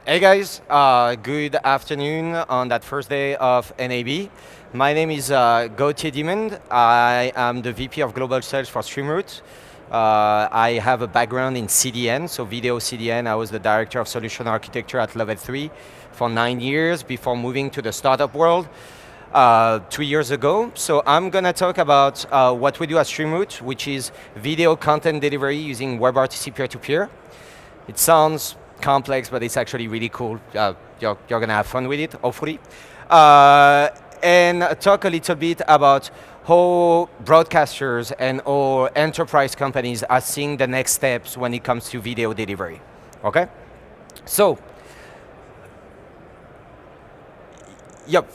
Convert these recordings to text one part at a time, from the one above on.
Hey guys, good afternoon on that first day of NAB. My name is Gautier. I am the VP of Global Sales for Streamroot. I have a background in CDN, so video CDN. I was the Director of Solution Architecture at Level 3 for 9 years before moving to the startup world 2 years ago. So I'm going to talk about what we do at Streamroot, which is video content delivery using WebRTC peer-to-peer. It sounds complex, but it's actually really cool. You're going to have fun with it, hopefully. And talk a little bit about how broadcasters and all enterprise companies are seeing the next steps when it comes to video delivery. Okay? So, yep.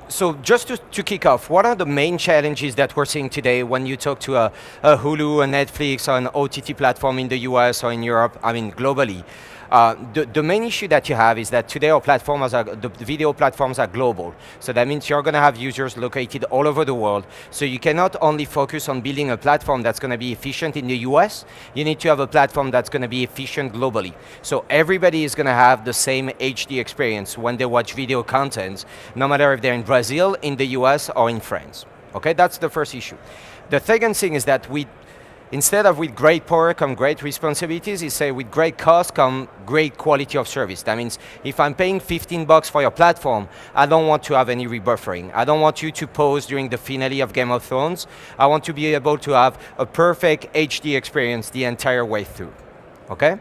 So just to kick off, what are the main challenges that we're seeing today when you talk to a Hulu, a Netflix, or an OTT platform in the US or in Europe, I mean globally? The main issue that you have is that today the video platforms are global. So that means you're going to have users located all over the world. So you cannot only focus on building a platform that's going to be efficient in the US, you need to have a platform that's going to be efficient globally. So everybody is going to have the same HD experience when they watch video content, no matter if they're in Brazil, in the US, or in France. Okay, that's the first issue. The second thing is that instead of with great power come great responsibilities, is say with great cost come great quality of service. That means if I'm paying $15 for your platform, I don't want to have any rebuffering. I don't want you to pause during the finale of Game of Thrones. I want to be able to have a perfect HD experience the entire way through, okay?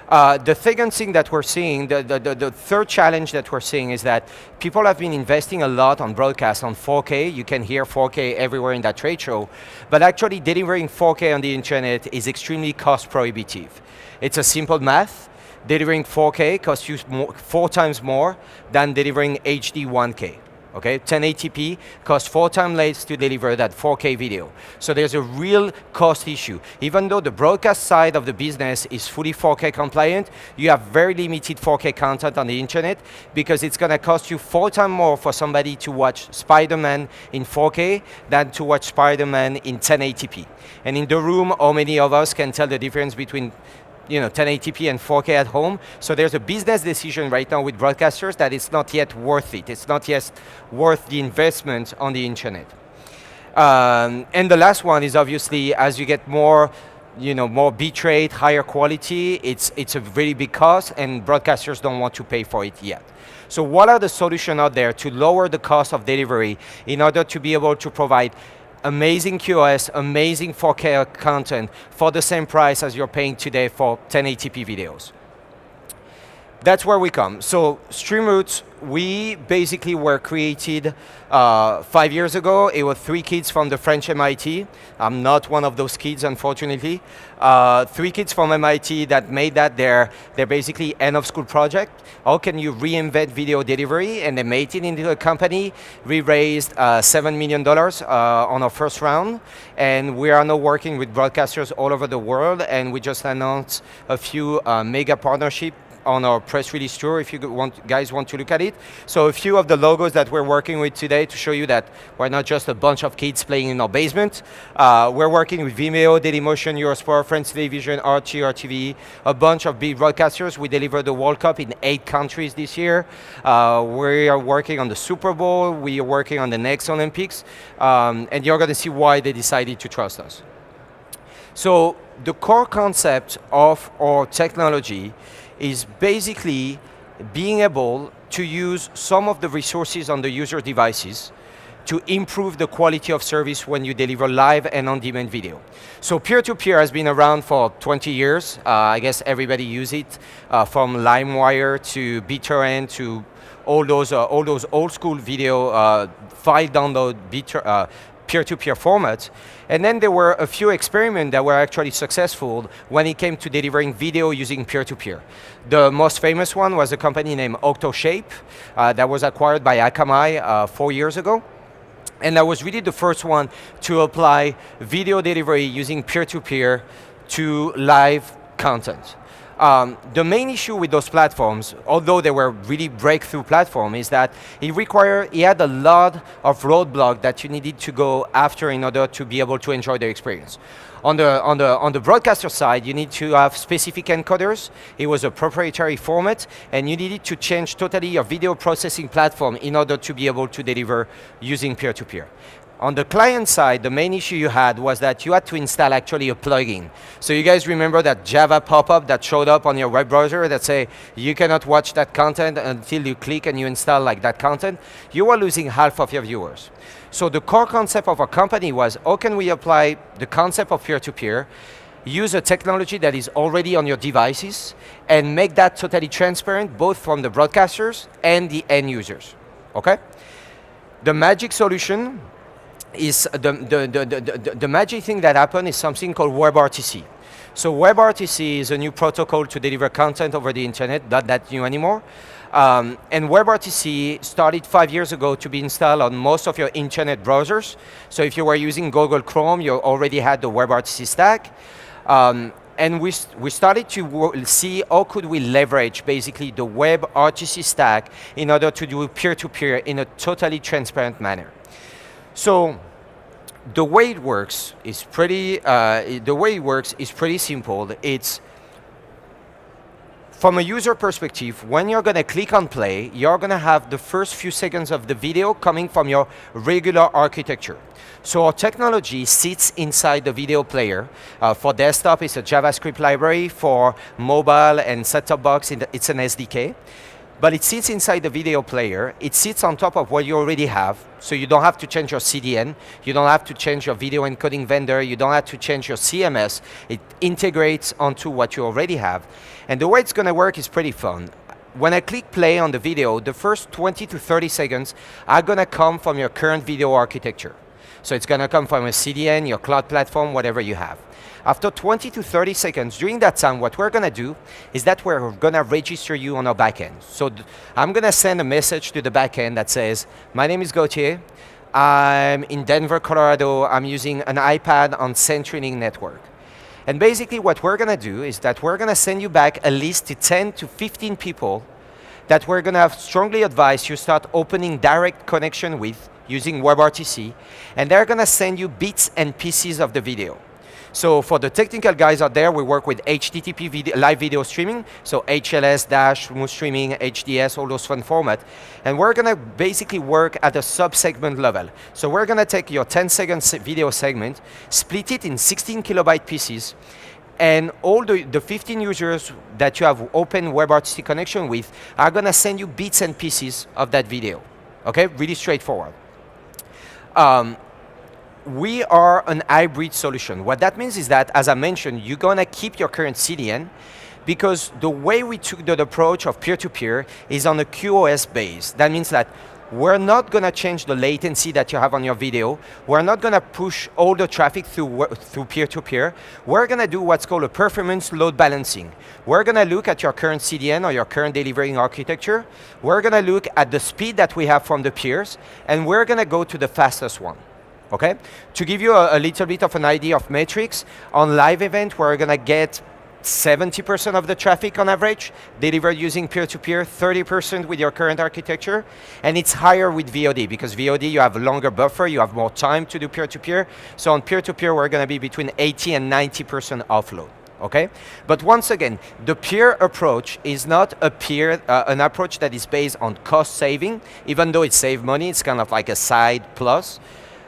The second thing that we're seeing, the third challenge that we're seeing is that people have been investing a lot on broadcast on 4K. You can hear 4K everywhere in that trade show, but actually delivering 4K on the internet is extremely cost prohibitive. It's a simple math. Delivering 4K costs you 4 times more than delivering HD 1K. Okay, 1080p costs 4 times less to deliver that 4K video. So there's a real cost issue. Even though the broadcast side of the business is fully 4K compliant, you have very limited 4K content on the internet because it's going to cost you 4 times more for somebody to watch Spider-Man in 4K than to watch Spider-Man in 1080p. And in the room, how many of us can tell the difference between 1080p and 4K at home? So there's a business decision right now with broadcasters that it's not yet worth it. It's not yet worth the investment on the internet. And the last one is obviously as you get more bitrate, higher quality, it's a really big cost and broadcasters don't want to pay for it yet. So what are the solutions out there to lower the cost of delivery in order to be able to provide amazing QoS, amazing 4K content for the same price as you're paying today for 1080p videos? That's where we come. So Streamroot, we basically were created 5 years ago. It was 3 kids from the French MIT. I'm not one of those kids, unfortunately. 3 kids from MIT that made that their basically end of school project. How can you reinvent video delivery? And they made it into a company. We raised $7 million on our first round. And we are now working with broadcasters all over the world. And we just announced a few mega partnerships on our press release tour if you guys want to look at it. So a few of the logos that we're working with today to show you that we're not just a bunch of kids playing in our basement. We're working with Vimeo, Dailymotion, Eurosport, France Television, RT, RTV, a bunch of big broadcasters. We delivered the World Cup in 8 countries this year. We are working on the Super Bowl. We are working on the next Olympics. And you're going to see why they decided to trust us. So the core concept of our technology is basically being able to use some of the resources on the user devices to improve the quality of service when you deliver live and on-demand video. So peer-to-peer has been around for 20 years. I guess everybody uses it, from LimeWire to BitTorrent to all those old school video file download peer-to-peer formats. And then there were a few experiments that were actually successful when it came to delivering video using peer-to-peer. The most famous one was a company named OctoShape that was acquired by Akamai 4 years ago. And that was really the first one to apply video delivery using peer-to-peer to live content. The main issue with those platforms, although they were really breakthrough platform, is that it had a lot of roadblock that you needed to go after in order to be able to enjoy the experience. On the broadcaster side, you need to have specific encoders. It was a proprietary format, and you needed to change totally your video processing platform in order to be able to deliver using peer-to-peer. On the client side, the main issue you had was that you had to install actually a plugin. So you guys remember that Java pop-up that showed up on your web browser that say you cannot watch that content until you click and you install like that content? You were losing half of your viewers. So the core concept of our company was, how can we apply the concept of peer-to-peer, use a technology that is already on your devices, and make that totally transparent both from the broadcasters and the end users, okay? The magic solution is the magic thing that happened is something called WebRTC. So WebRTC is a new protocol to deliver content over the internet, not that new anymore. And WebRTC started 5 years ago to be installed on most of your internet browsers. So if you were using Google Chrome, you already had the WebRTC stack. And we started to see how could we leverage basically the WebRTC stack in order to do peer-to-peer in a totally transparent manner. So the way it works is pretty simple. It's from a user perspective, when you're going to click on play, you're going to have the first few seconds of the video coming from your regular architecture. So our technology sits inside the video player. For desktop, it's a JavaScript library. For mobile and set-top box, it's an SDK. But it sits inside the video player. It sits on top of what you already have. So you don't have to change your CDN. You don't have to change your video encoding vendor. You don't have to change your CMS. It integrates onto what you already have. And the way it's going to work is pretty fun. When I click play on the video, the first 20 to 30 seconds are going to come from your current video architecture. So it's going to come from a CDN, your cloud platform, whatever you have. After 20 to 30 seconds, during that time, what we're going to do is that we're going to register you on our backend. So I'm going to send a message to the backend that says, my name is Gautier. I'm in Denver, Colorado. I'm using an iPad on CenturyLink network. And basically what we're going to do is that we're going to send you back a list to 10 to 15 people that we're going to have strongly advise you start opening direct connection with using WebRTC. And they're going to send you bits and pieces of the video. So for the technical guys out there, we work with HTTP live video streaming, so HLS, Dash, smooth streaming, HDS, all those fun formats. And we're going to basically work at a sub-segment level. So we're going to take your 10-second video segment, split it in 16 kilobyte pieces, and all the 15 users that you have open WebRTC connection with are going to send you bits and pieces of that video. Okay, really straightforward. We are an hybrid solution. What that means is that, as I mentioned, you're going to keep your current CDN because the way we took the approach of peer-to-peer is on a QoS base. That means that we're not going to change the latency that you have on your video. We're not going to push all the traffic through peer-to-peer. We're going to do what's called a performance load balancing. We're going to look at your current CDN or your current delivering architecture. We're going to look at the speed that we have from the peers, and we're going to go to the fastest one. Okay? To give you a little bit of an idea of metrics, on live event, we're going to get 70% of the traffic on average delivered using peer-to-peer, 30% with your current architecture, and it's higher with VOD because VOD, you have a longer buffer, you have more time to do peer-to-peer. So on peer-to-peer, we're going to be between 80 and 90% offload. Okay? But once again, the peer approach is not an approach that is based on cost saving, even though it saves money, it's kind of like a side plus.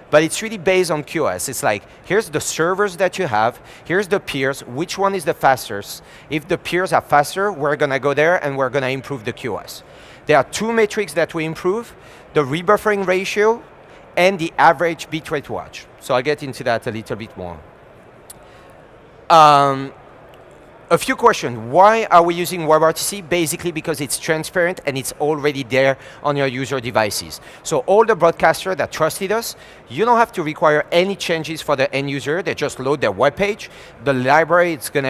But it's really based on QoS. It's like, here's the servers that you have, here's the peers, which one is the fastest? If the peers are faster, we're going to go there and we're going to improve the QoS. There are two metrics that we improve, the rebuffering ratio and the average bitrate watch. So I'll get into that a little bit more. A few questions. Why are we using WebRTC? Basically because it's transparent and it's already there on your user devices. So all the broadcasters that trusted us, you don't have to require any changes for the end user. They just load their web page. The library is going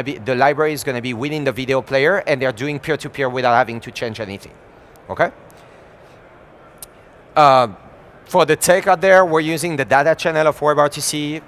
to be within the video player, and they're doing peer-to-peer without having to change anything. Okay? For the tech out there, we're using the data channel of WebRTC.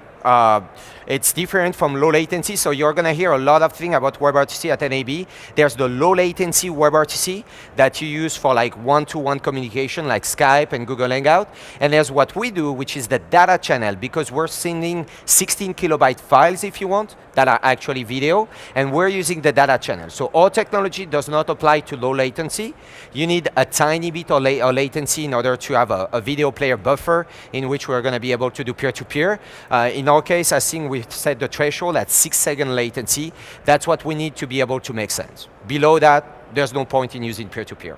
It's different from low latency, so you're going to hear a lot of things about WebRTC at NAB. There's the low latency WebRTC that you use for like one-to-one communication like Skype and Google Hangout. And there's what we do, which is the data channel, because we're sending 16 kilobyte files, if you want, that are actually video, and we're using the data channel. So our technology does not apply to low latency. You need a tiny bit of latency in order to have a video player buffer in which we're going to be able to do peer-to-peer. In our case, I think we've set the threshold at 6-second latency. That's what we need to be able to make sense. Below that, there's no point in using peer-to-peer.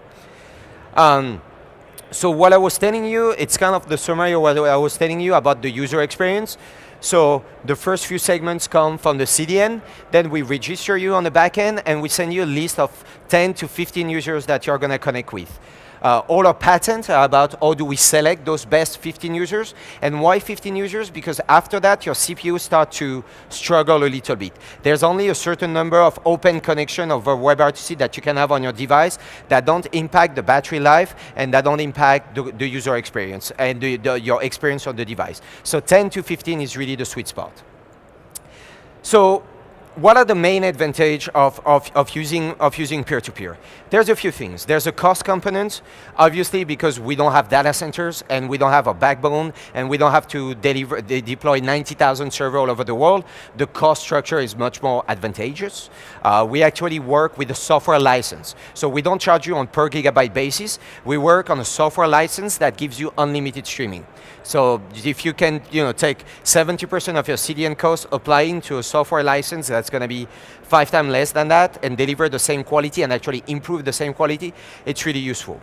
So what I was telling you, it's kind of the summary of what I was telling you about the user experience. So the first few segments come from the CDN, then we register you on the back end, and we send you a list of 10 to 15 users that you're going to connect with. All our patents are about how do we select those best 15 users, and why 15 users? Because after that, your CPU start to struggle a little bit. There's only a certain number of open connection over WebRTC that you can have on your device that don't impact the battery life and that don't impact the user experience and your experience on the device. So 10 to 15 is really the sweet spot. So what are the main advantage of using peer-to-peer? There's a few things. There's a cost component, obviously, because we don't have data centers and we don't have a backbone and we don't have to deploy 90,000 servers all over the world. The cost structure is much more advantageous. We actually work with a software license. So we don't charge you on per gigabyte basis. We work on a software license that gives you unlimited streaming. So if you can take 70% of your CDN cost applying to a software license that's going to be 5 times less than that and deliver the same quality and actually improve the same quality, it's really useful.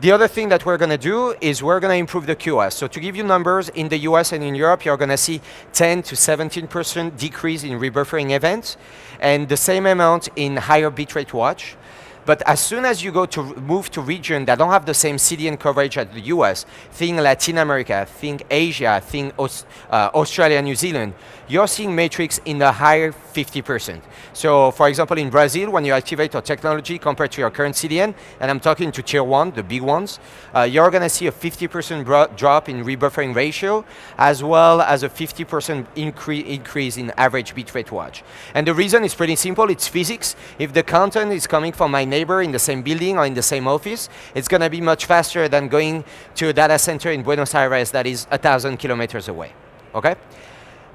The other thing that we're going to do is we're going to improve the QoS. So to give you numbers, in the US and in Europe, you're going to see 10 to 17% decrease in rebuffering events and the same amount in higher bitrate watch. But as soon as you move to region that don't have the same CDN coverage as the US, think Latin America, think Asia, think Australia, New Zealand, you're seeing metrics in the higher 50%. So for example, in Brazil, when you activate our technology compared to your current CDN, and I'm talking to tier 1, the big ones, you're going to see a 50% drop in rebuffering ratio, as well as a 50% increase in average bitrate watch. And the reason is pretty simple, it's physics. If the content is coming from my neighbor in the same building or in the same office, it's going to be much faster than going to a data center in Buenos Aires that is 1,000 kilometers away, okay?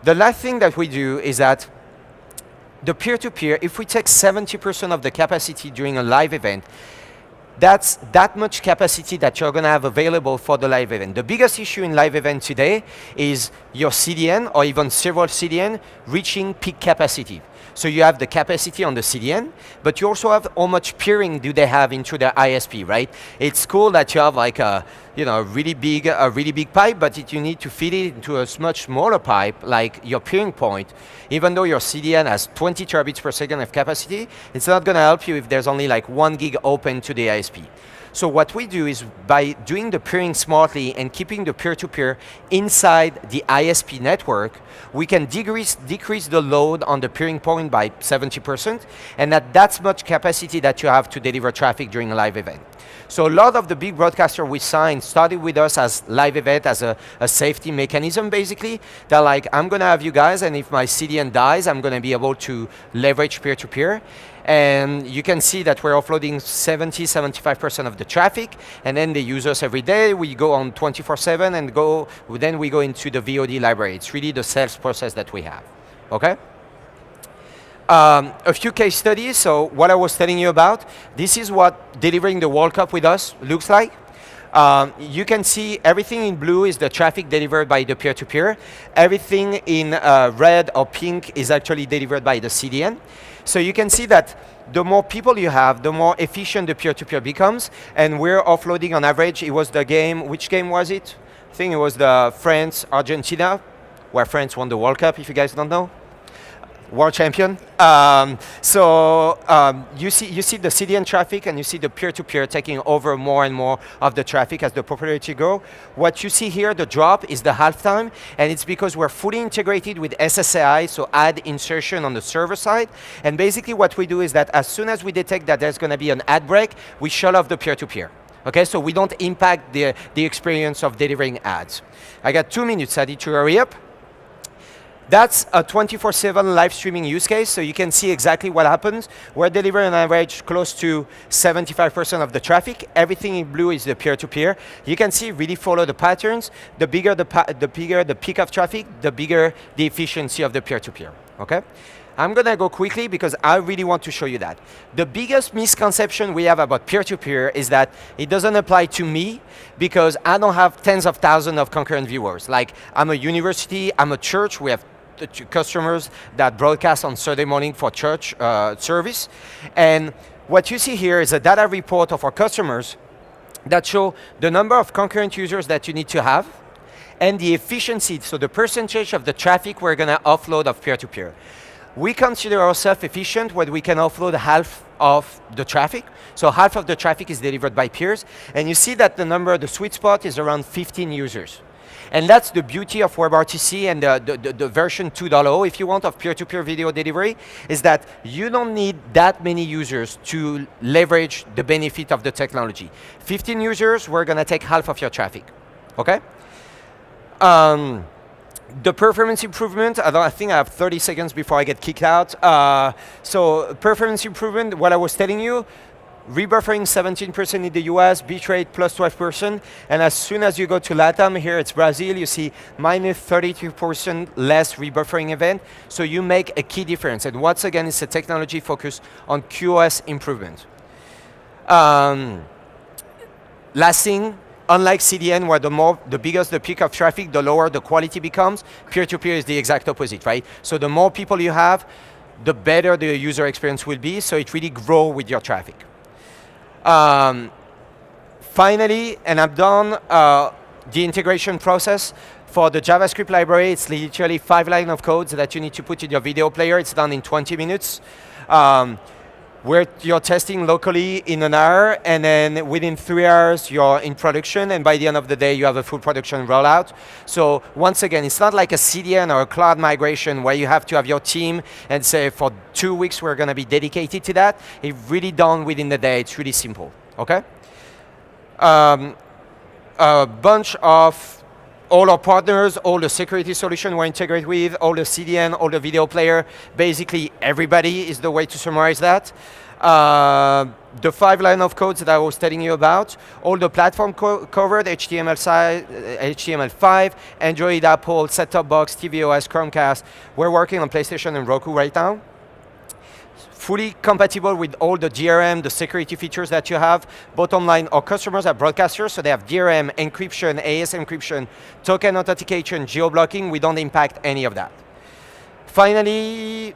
The last thing that we do is that the peer-to-peer, if we take 70% of the capacity during a live event, that's that much capacity that you're going to have available for the live event. The biggest issue in live event today is your CDN or even several CDN reaching peak capacity. So you have the capacity on the CDN, but you also have how much peering do they have into the ISP, right? It's cool that you have like a really big pipe, but you need to feed it into a much smaller pipe, like your peering point. Even though your CDN has 20 terabits per second of capacity, it's not going to help you if there's only like 1 gig open to the ISP. So what we do is by doing the peering smartly and keeping the peer-to-peer inside the ISP network, we can decrease the load on the peering point by 70%, and that's much capacity that you have to deliver traffic during a live event. So a lot of the big broadcasters we signed started with us as live event, as a safety mechanism, basically. They're like, I'm going to have you guys, and if my CDN dies, I'm going to be able to leverage peer-to-peer. And you can see that we're offloading 75% of the traffic, and then they use us every day. We go on 24/7 and then we go into the VOD library. It's really the sales process that we have, okay? A few case studies. So what I was telling you about, this is what delivering the World Cup with us looks like. You can see everything in blue is the traffic delivered by the peer-to-peer. Everything in red or pink is actually delivered by the CDN. So you can see that the more people you have, the more efficient the peer-to-peer becomes. And we're offloading on average, it was the game, which game was it? I think it was the France-Argentina, where France won the World Cup, if you guys don't know. World champion. You see the CDN traffic and you see the peer-to-peer taking over more and more of the traffic as the popularity grows. What you see here, the drop, is the halftime, and it's because we're fully integrated with SSAI, so ad insertion on the server side. And basically what we do is that as soon as we detect that there's going to be an ad break, we shut off the peer-to-peer. Okay, so we don't impact the experience of delivering ads. I got 2 minutes, I need to hurry up. That's a 24/7 live streaming use case, so you can see exactly what happens. We're delivering on average close to 75% of the traffic. Everything in blue is the peer-to-peer. You can see, really follow the patterns. The bigger the peak of traffic, the bigger the efficiency of the peer-to-peer, okay? I'm gonna go quickly because I really want to show you that. The biggest misconception we have about peer-to-peer is that it doesn't apply to me because I don't have tens of thousands of concurrent viewers. Like, I'm a university, I'm a church, we have customers that broadcast on Sunday morning for church service. And what you see here is a data report of our customers that show the number of concurrent users that you need to have and the efficiency, so the percentage of the traffic we're gonna offload of peer-to-peer. We consider ourselves efficient when we can offload half of the traffic. So half of the traffic is delivered by peers. And you see that the sweet spot is around 15 users. And that's the beauty of WebRTC and the version 2.0, if you want, of peer-to-peer video delivery, is that you don't need that many users to leverage the benefit of the technology. 15 users, we're gonna take half of your traffic, okay? The performance improvement, I think I have 30 seconds before I get kicked out. So performance improvement, what I was telling you, rebuffering 17% in the US, bitrate plus 12%, and as soon as you go to LATAM, here it's Brazil, you see minus 32% less rebuffering event, so you make a key difference. And once again, it's a technology focused on QoS improvement. Last thing, unlike CDN, where the bigger the peak of traffic, the lower the quality becomes, peer-to-peer is the exact opposite, right? So the more people you have, the better the user experience will be, so it really grows with your traffic. Finally, and I'm done, the integration process. For the JavaScript library, it's literally 5 lines of code that you need to put in your video player. It's done in 20 minutes. Where you're testing locally in an hour, and then within 3 hours, you're in production, and by the end of the day, you have a full production rollout. So once again, it's not like a CDN or a cloud migration where you have to have your team and say, for 2 weeks, we're gonna be dedicated to that. It's really done within the day. It's really simple, okay? A bunch of all our partners, all the security solution we're integrated with, all the CDN, all the video player, basically everybody is the way to summarize that. The 5 line of codes that I was telling you about, all the platform covered, HTML5, Android, Apple, set-top box, tvOS, Chromecast. We're working on PlayStation and Roku right now. Fully compatible with all the DRM, the security features that you have. Bottom line, our customers are broadcasters, so they have DRM, encryption, AES encryption, token authentication, geo-blocking. We don't impact any of that. Finally,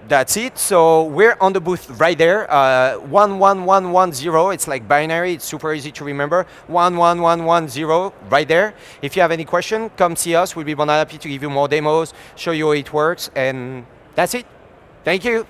that's it. So we're on the booth right there. 11110, it's like binary, it's super easy to remember. 11110, right there. If you have any question, come see us. We'll be more than happy to give you more demos, show you how it works, and that's it. Thank you.